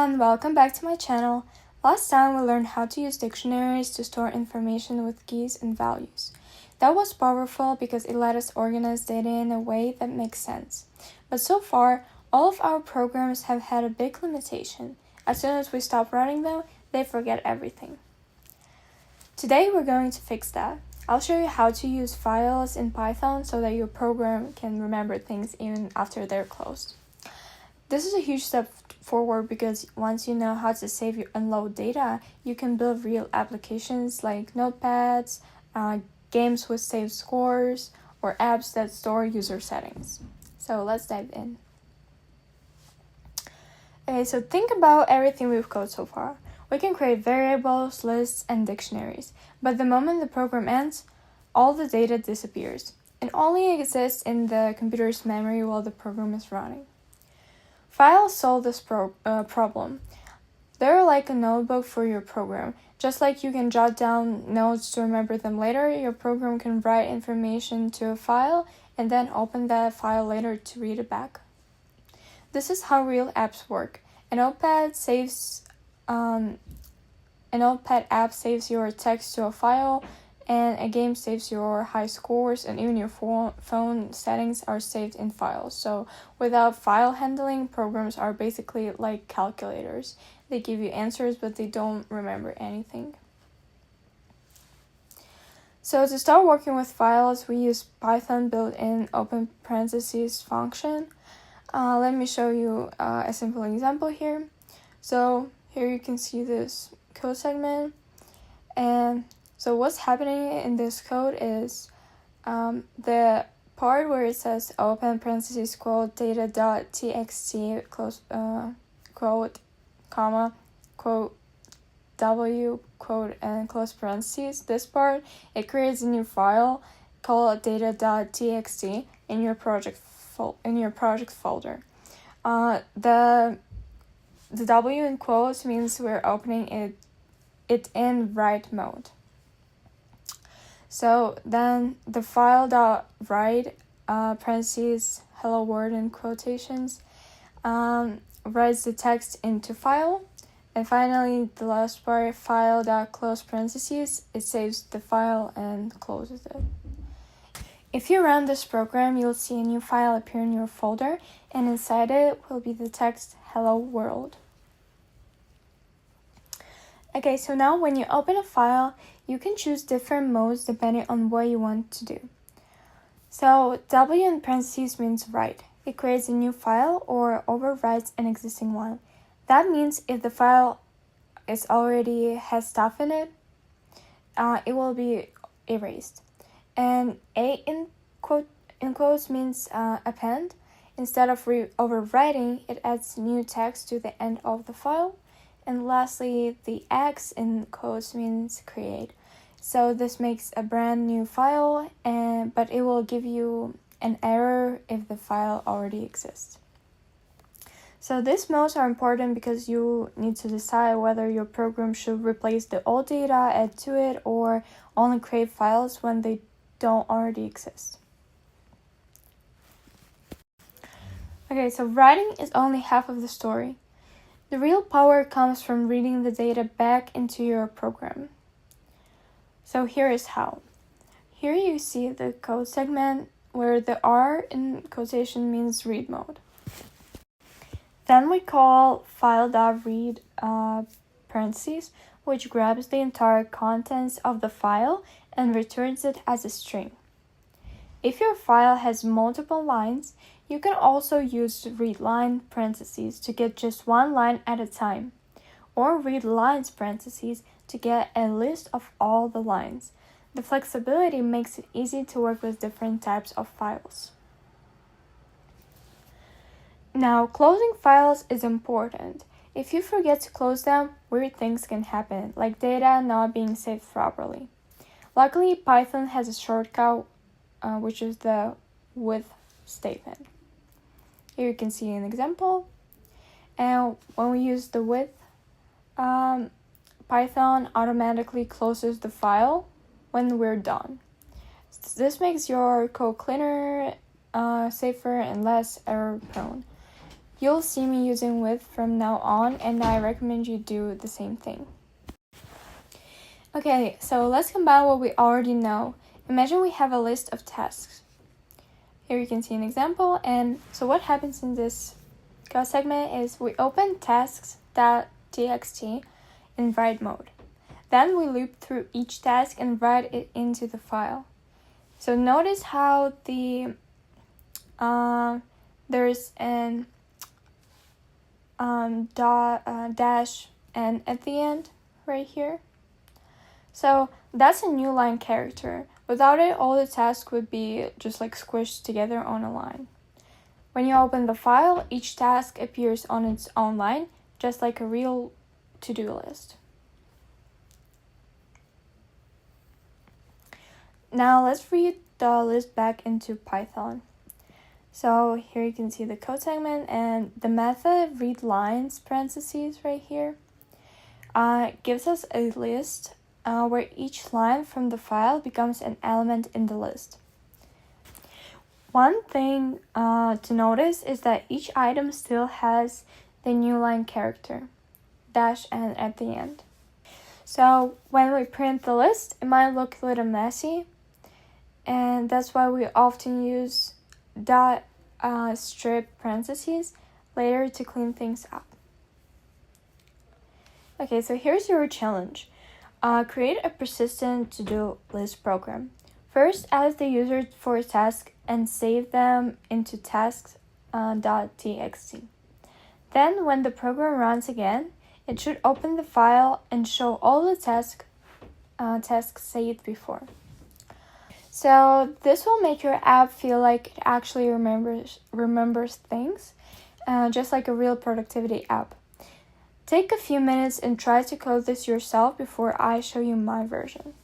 everyone, welcome back to my channel. Last time we learned how to use dictionaries to store information with keys and values. That was powerful because it let us organize data in a way that makes sense. But so far, all of our programs have had a big limitation. As soon as we stop running them, they forget everything. Today we're going to fix that. I'll show you how to use files in Python so that your program can remember things even after they're closed. This is a huge step forward because once you know how to save and load data, you can build real applications like notepads, games with saved scores, or apps that store user settings. So let's dive in. Okay, so think about everything we've coded so far. We can create variables, lists, and dictionaries, but the moment the program ends, all the data disappears. It only exists in the computer's memory while the program is running. Files solve this problem. They're like a notebook for your program. Just like you can jot down notes to remember them later, your program can write information to a file and then open that file later to read it back. This is how real apps work. An Notepad app saves your text to a file, and a game saves your high scores, and even your phone settings are saved in files. So without file handling, programs are basically like calculators. They give you answers, but they don't remember anything. So to start working with files, we use Python built-in open parentheses function. Let me show you a simple example here. So here you can see this code segment, and so what's happening in this code is the part where it says open parentheses quote data.txt close quote comma quote w quote and close parentheses. This part, it creates a new file called data.txt in your project folder. The W in quotes means we're opening it in write mode. So then the file.write parentheses hello world in quotations writes the text into file. And finally, the last part, file.close parentheses, it saves the file and closes it. If you run this program, you'll see a new file appear in your folder, and inside it will be the text hello world. Okay, so now when you open a file, you can choose different modes depending on what you want to do. So W in parentheses means write. It creates a new file or overwrites an existing one. That means if the file already has stuff in it, it will be erased. And A in quotes means append. Instead of overwriting, it adds new text to the end of the file. And lastly, the X in quotes means create. So this makes a brand new file, but it will give you an error if the file already exists. So these modes are important because you need to decide whether your program should replace the old data, add to it, or only create files when they don't already exist. Okay, so writing is only half of the story. The real power comes from reading the data back into your program. So here is how. Here you see the code segment where the R in quotation means read mode. Then we call file.read parentheses, which grabs the entire contents of the file and returns it as a string. If your file has multiple lines, you can also use readLine parentheses to get just one line at a time, or readLines parentheses to get a list of all the lines. The flexibility makes it easy to work with different types of files. Now, closing files is important. If you forget to close them, weird things can happen, like data not being saved properly. Luckily, Python has a shortcut, which is the with statement. Here you can see an example. And when we use the with, Python automatically closes the file when we're done. This makes your code cleaner, safer, and less error prone. You'll see me using with from now on, and I recommend you do the same thing. Okay, so let's combine what we already know. Imagine we have a list of tasks. Here you can see an example, and so what happens in this code segment is we open tasks.txt in write mode. Then we loop through each task and write it into the file. So notice how there's an dash and at the end right here. So that's a new line character. Without it, all the tasks would be just like squished together on a line. When you open the file, each task appears on its own line, just like a real to-do list. Now let's read the list back into Python. So here you can see the code segment, and the method readLines parentheses right here gives us a list where each line from the file becomes an element in the list. One thing to notice is that each item still has the new line character, dash n at the end. So when we print the list, it might look a little messy, and that's why we often use strip parentheses later to clean things up. Okay, so here's your challenge. Create a persistent to-do list program. First, ask the user for a task and save them into tasks.txt. Then, when the program runs again, it should open the file and show all the tasks saved before. So this will make your app feel like it actually remembers things, just like a real productivity app. Take a few minutes and try to code this yourself before I show you my version.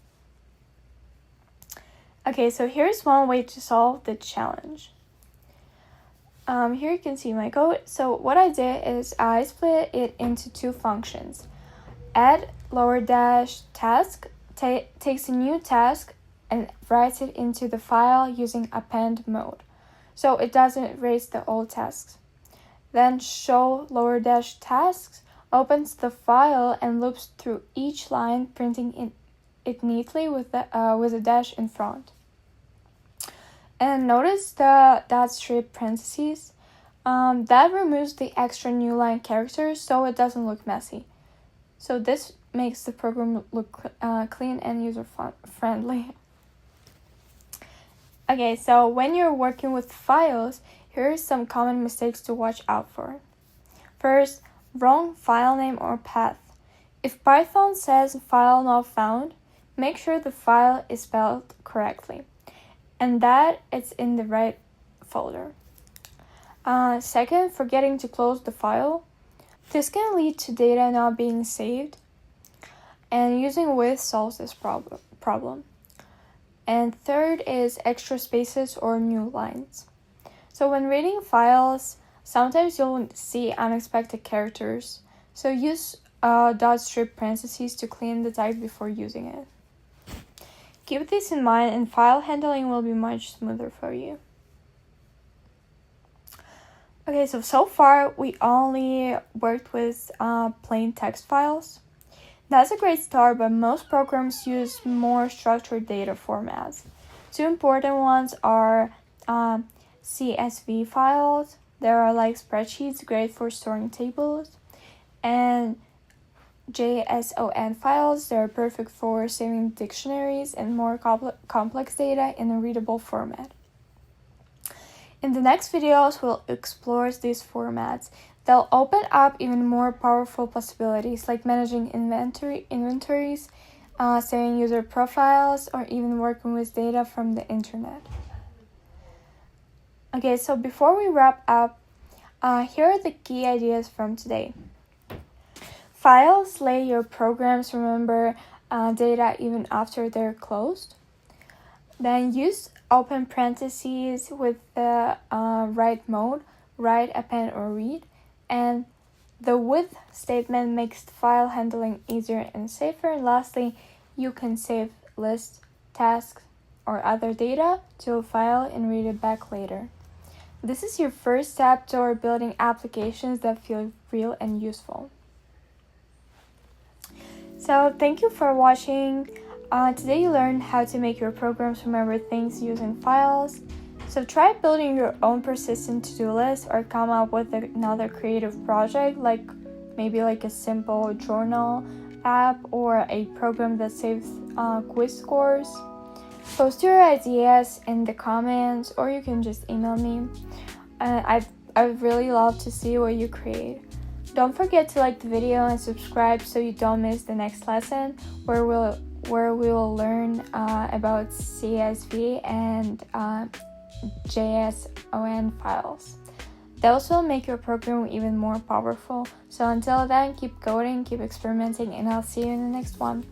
Okay, so here's one way to solve the challenge. Here you can see my code. So what I did is I split it into two functions. Add _task takes a new task and writes it into the file using append mode, so it doesn't erase the old tasks. Then show _tasks opens the file and loops through each line, printing it neatly with a dash in front. And notice the strip parentheses. That removes the extra new line characters so it doesn't look messy. So this makes the program look clean and user-friendly. Okay, so when you're working with files, here are some common mistakes to watch out for. First, wrong file name or path. If Python says file not found, make sure the file is spelled correctly and that it's in the right folder. Second, forgetting to close the file. This can lead to data not being saved, and using with solves this problem. And third is extra spaces or new lines. So when reading files, sometimes you'll see unexpected characters, so use .strip parentheses to clean the type before using it. Keep this in mind and file handling will be much smoother for you. Okay, so far we only worked with plain text files. That's a great start, but most programs use more structured data formats. Two important ones are CSV files. They are like spreadsheets, great for storing tables, and JSON files. They're perfect for saving dictionaries and more complex data in a readable format. In the next videos, we'll explore these formats. They'll open up even more powerful possibilities like managing inventories, saving user profiles, or even working with data from the internet. Okay, so before we wrap up, here are the key ideas from today. Files let your programs remember data even after they're closed. Then use open parentheses with the write mode, write, append, or read. And the with statement makes file handling easier and safer. And lastly, you can save lists, tasks, or other data to a file and read it back later. This is your first step toward building applications that feel real and useful. So thank you for watching. Today you learned how to make your programs remember things using files. So try building your own persistent to-do list or come up with another creative project, like maybe like a simple journal app or a program that saves quiz scores. Post your ideas in the comments, or you can just email me. I really love to see what you create. Don't forget to like the video and subscribe so you don't miss the next lesson where we will learn about CSV and JSON files. Those will make your program even more powerful. So until then, keep coding, keep experimenting, and I'll see you in the next one.